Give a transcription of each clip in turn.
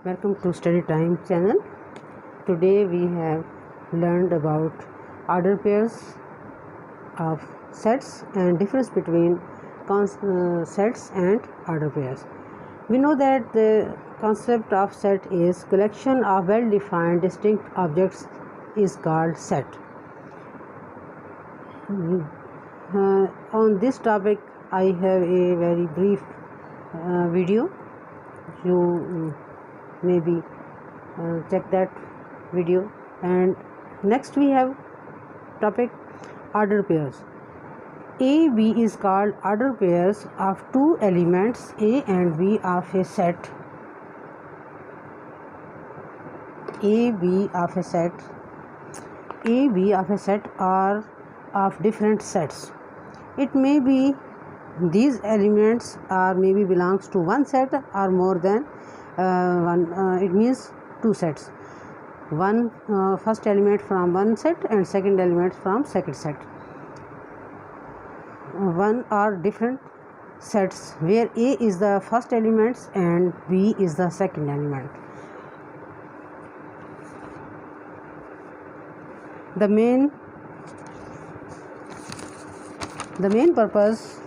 Welcome to Study Time channel. Today we have learned about order pairs of sets and difference between sets and order pairs. We know that the concept of set is collection of well-defined distinct objects is called set. On this topic I have a very brief video. You maybe check that video. And next we have topic order pairs. A, B is called order pairs of two elements A and B of a set. A, B of a set. A, B of a set are of different sets. It may be these elements are maybe belongs to one set or more than one. It means two sets. One first element from one set and second element from second set. One or different sets where A is the first element and B is the second element. The main purpose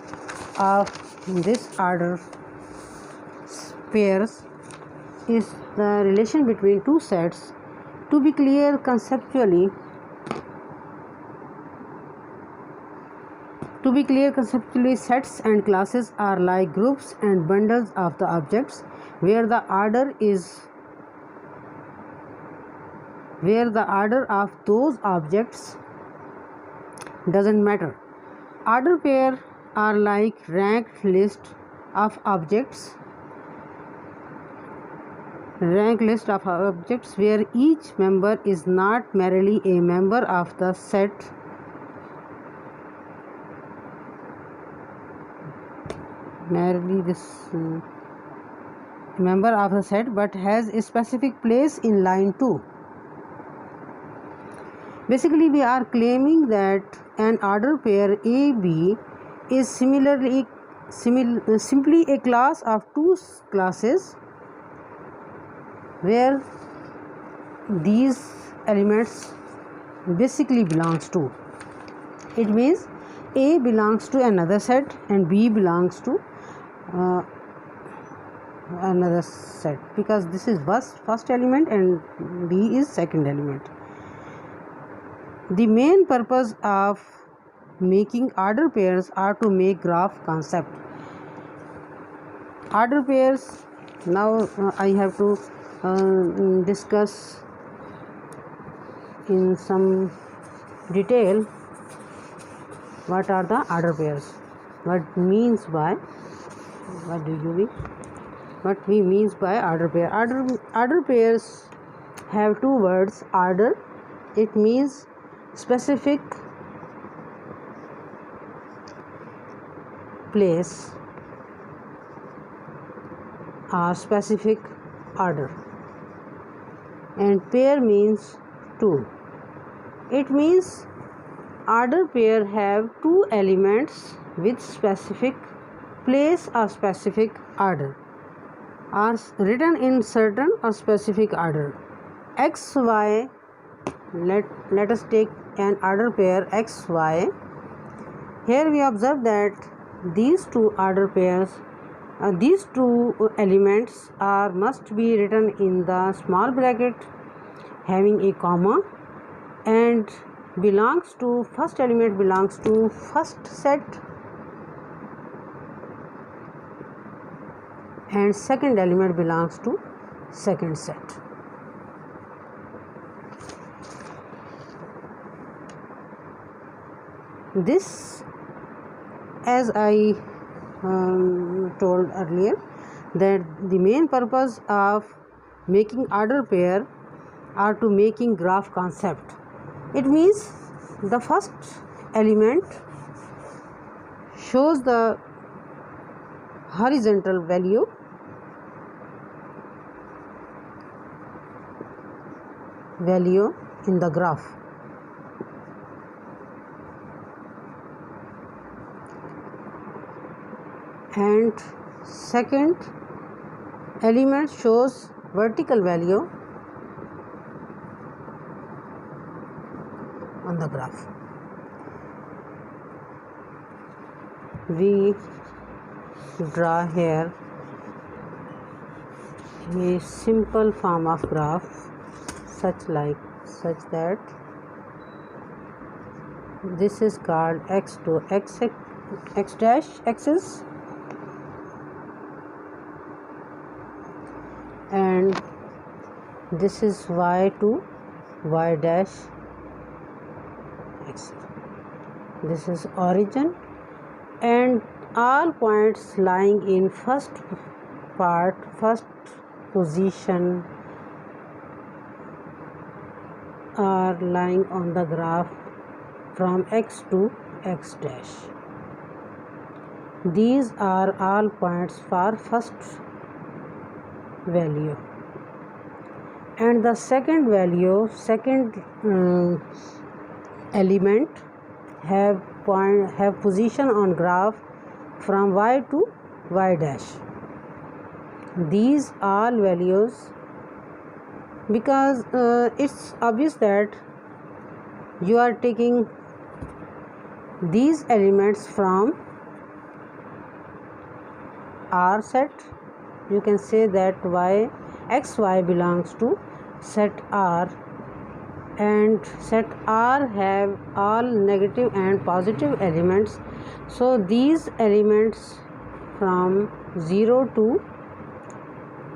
of this order pairs is the relation between two sets. To be clear conceptually, sets and classes are like groups and bundles of the objects where the order of those objects doesn't matter. Order pair are like ranked list of objects where each member is not merely a member of the set but has a specific place in line 2. Basically, we are claiming that an order pair AB is simply a class of two classes where these elements basically belongs to. It means A belongs to another set and B belongs to another set, because this is first element and B is second element. The main purpose of making order pairs are to make graph concept. Order pairs, now I have to discuss in some detail what are the order pairs. What we means by order pair. Order pairs have two words. Order, it means specific place or specific order, and pair means two. It means order pair have two elements with specific place or specific order are written in certain or specific order. X, Y, let us take an order pair XY. Here we observe that these two order pairs, these two elements must be written in the small bracket having a comma, and first element belongs to first set and second element belongs to second set. This, as I told earlier, that the main purpose of making order pair are to making graph concept. It means the first element shows the horizontal value in the graph, and second element shows vertical value on the graph. We draw here a simple form of graph such that this is called x to x dash axis, and this is y to y dash axis. This is origin, and all points lying in first position are lying on the graph from x to x dash. These are all points for first value, and the second element have position on graph from y to y dash. These all values, because it's obvious that you are taking these elements from R set. You can say that xy belongs to set R, and set R have all negative and positive elements. So these elements from 0 to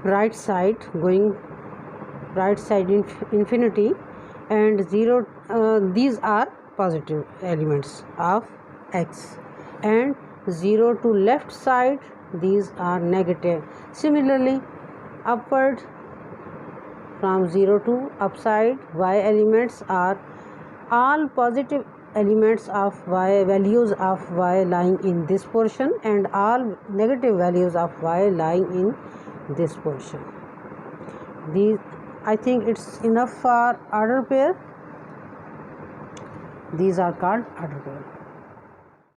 right side, going right side infinity, and 0 these are positive elements of x, and 0 to left side, these are negative. Similarly, upward from 0 to upside, y elements are all positive elements of y, values of y lying in this portion, and all negative values of y lying in this portion. I think it's enough for order pair. These are called order pair.